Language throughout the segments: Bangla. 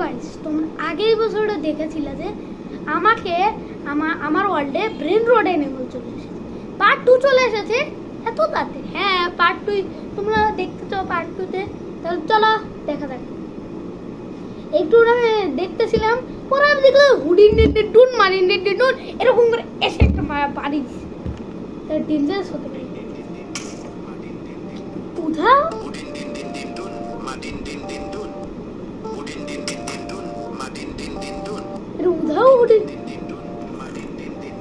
গাইস, তোমরা আগের বছরটা দেখেছিলে যে আমাকে আমার ওয়ার্ল্ডে ব্রেন রড অ্যানিমেল চলে এসেছে, পার্ট 2 চলে এসেছে এত তাড়াতাড়ি। হ্যাঁ, পার্ট 2 তোমরা দেখতে চাও পার্ট 2-তে, তাহলে চলো দেখা যাক। একটু দেখতেছিলাম, পরে আমি দেখলাম হুডিন ডুন মারিন ডুন এরকম করে এসে একটা বাড়ি দিচ্ছে। ডেঞ্জারাস হতে পারে। উধাও উধাও হুডিন।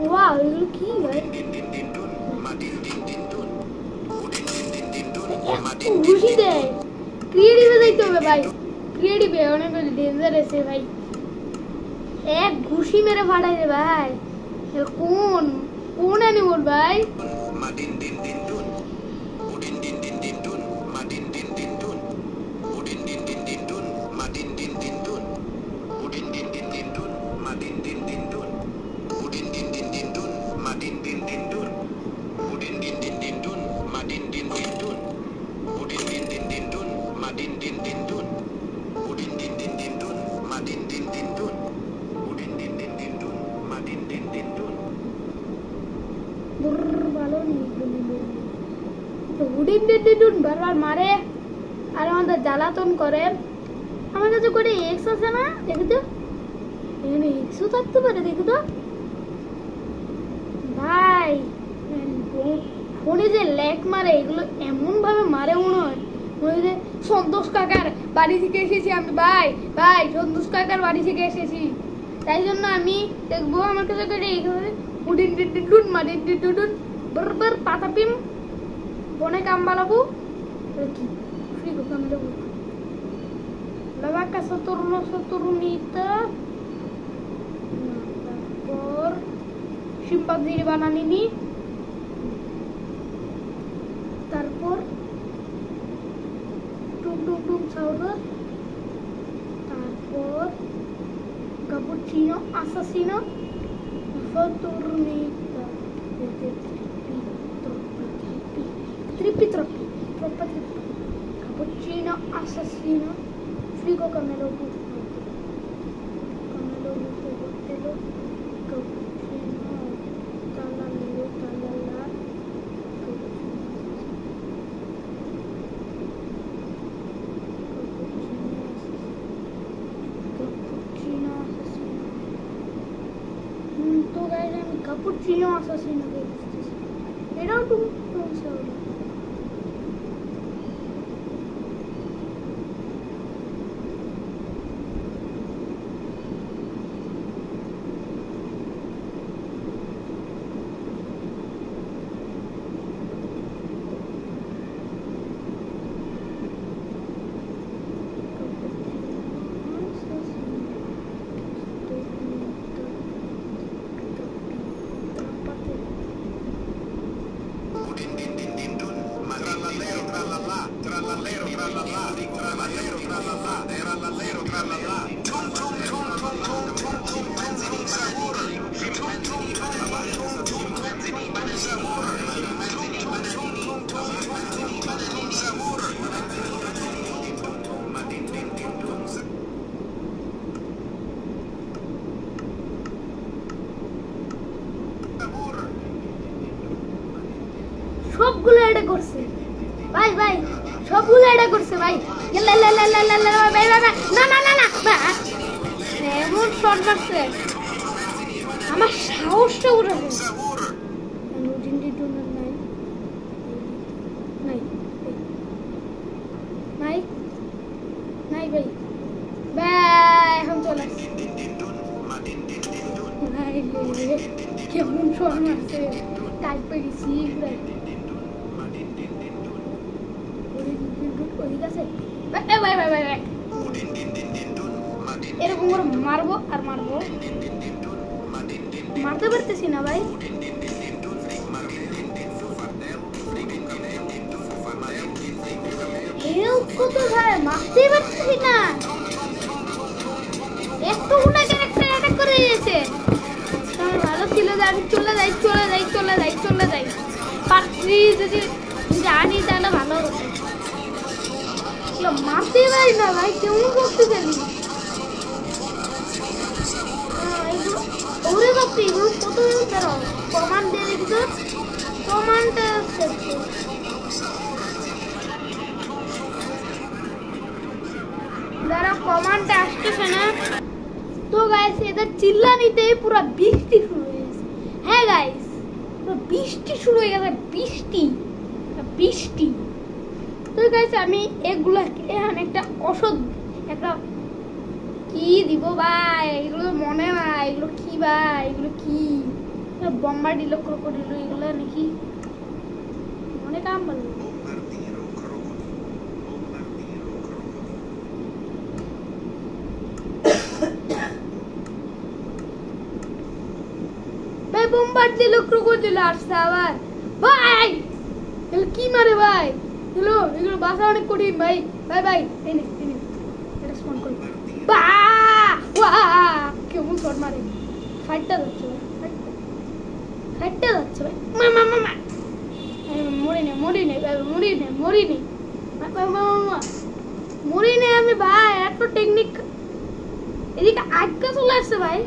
ওয়াও, এগুলো কি ভাই? ঘুষি দেয়। ক্রিয়েটিভে যাইতে হবে ভাই, ক্রিয়েটিভে অনেক ডেঞ্জারাস ভাই। এক ঘুষি মেরে ফাটাই দে ভাই। কোন কোন অ্যানিমেল ভাই? বারবার মারে আর আমাদের জ্বালাতন করে। আমার কাছে করে এক্স আছে না, দেখো তো এখানে এক্সও থাকতে পারে, দেখো তো ভাই। ফোনে যে ল্যাগ মারে, এগুলো এমন ভাবে মারে মনে হয় যে সন্তোষ কাকার বাড়ি থেকে এসেছি আমি। ভাই ভাই সন্তোষ কাকার বাড়ি থেকে এসেছি, তাই জন্য আমি দেখবো আমার কাছে করে উডিন ডিডুন মাডিন ডিডুন বরবার পাতা পিম বনে কাম্বালাবু কি ফ্রি দোকান দেবো লাভাকা সতরুনিতা। তারপর শিম্পাঞ্জির বানানিনি, তারপর টুম টুম টুম সাউদার, তারপর cappuccino আসাসিনো সতরুনিতা Trippi troppi, troppa trippi. Cappuccino assassino, frigo camelo buffalo, cappuccino, tallallo, tallalla, cappuccino assassino. To guys, I'm cappuccino assassino. এটাও তুমি সবগুলো এটা করছে ভাই, ভাই সবগুলো এটা করছে ভাই। ভাই না না না না এমন শট মারছে আমার সাহসটা উড়ে গেছে। নাই নাই নাই ভাই, ভাই এখন চলে আসছে ভাই। কেমন শট মারছে, টাইপ পেয়ে গেছি এরকম করে মারবো আর মারবো, মারতে পারতেছি না ভাই। হেল্প কত ভাই, মারতেই পারতেছি না। এতগুলো ক্যারেক্টার অ্যাটাক করে দিয়েছে। ভালো ছিল যে আমি চলে যাই চলে যাই চলে যাই চলে যাই পাত্রী যদি জানি তাহলে ভালো হতো। মারতে পারি না ভাই, কেমন করতে জানি কমান্ডটা আসতেছে না। তো গাইস এদের চিল্লানিতেই পুরো বৃষ্টি শুরু হয়ে গেছে। হ্যাঁ গাইস পুরো বৃষ্টি শুরু হয়ে গেছে, বৃষ্টি। তো গাইস আমি এগুলাকে এখন একটা ওষুধ, একটা কি দিব ভাই, এগুলো মনে নাই, এগুলো কি ভাই, এগুলো কি বম্বার্ডিলো ক্রোকোডিলো এগুলো নাকি মনে কাম বলবো। ভাই বম্বার্ডিলো ক্রোকোডিলো আসছে আবার ভাই, এগুলো কি মারে ভাই, এগুলো বাসা অনেক কঠিন ভাই। ভাই ভাই এনে এটা স্পন করি। কেমন শট মারে, ফাইটটা যাচ্ছে ভাই, মরি নে আমি ভাই, এত টেকনিক এদিকে আটকা চলে আসছে ভাই।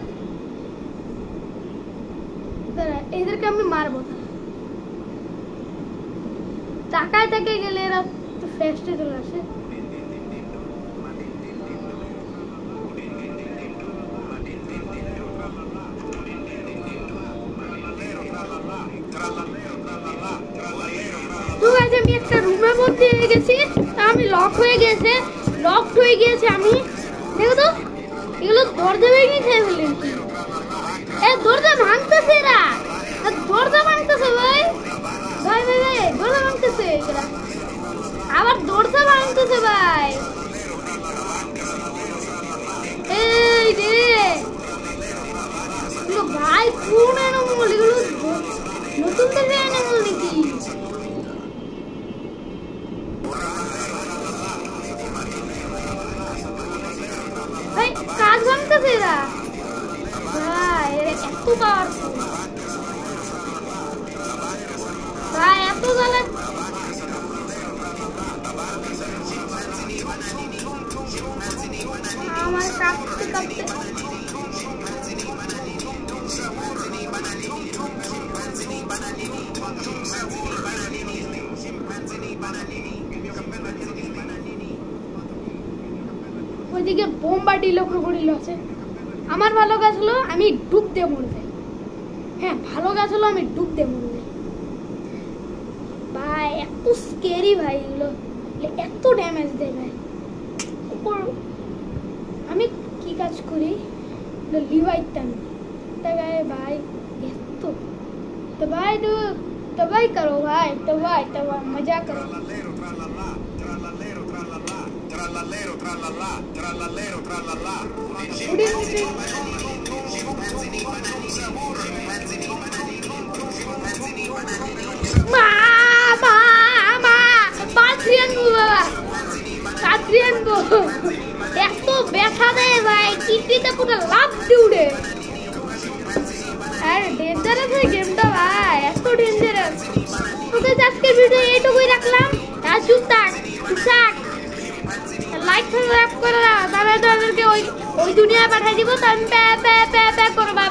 এদেরকে আমি মারবো, তাকায় গেলে এরা ফেস্টে চলে আসে। আমি একটা রুমের মধ্যে গেছি, আমি লক হয়ে গিয়েছে আমি। দেখো তো এগুলো দরজা ভেঙে খেয়ে ফেলেন কি, দরজা ভাঙতেছে এরা, দরজা ভাঙতেছে ভাই, দরজা ভাঙতেছে এরা, আবার দরজা ভাঙতেছে ভাই। এই রে ভাই কোন অ্যানিমাল, এগুলো নতুন থেকে অ্যানিমাল নাকি? ভাই কাজ ভাঙতেছে এরা ভাই, এত পাওয়ারফুল ভাই, এত জ্বালা। আমার কাঁপতে ওইদিকে বোম্বার্ডিলো ক্রোকোডিলো আছে। আমার ভালো গাছ হলো আমি ডুব দিয়ে মরবে, হ্যাঁ ভালো গাছ হলো আমি ডুব দিয়ে মরবে ভাই। এত স্কেরি ভাই, এগুলো এত ড্যামেজ দেয় ভাই। আমি কি কাজ করি, লিভাইতাম ভাই, এত तो भाई करो भाई, तो भाई मजा करो। এত ব্যথা দেয় ভাই, কিডনিতে পুরো লাফ দিয়ে উঠে। আর ডেঞ্জারাস এই গেমটা ভাই, এত ডেঞ্জারাস। ওকে আজকের ভিডিও এইটুকুই রাখলাম। আর চুপচাপ লাইক সাবস্ক্রাইব করে দাও, তাহলে তাদেরকে ওই দুনিয়ায় পাঠিয়ে দিব। তো আমি প্যা করবা।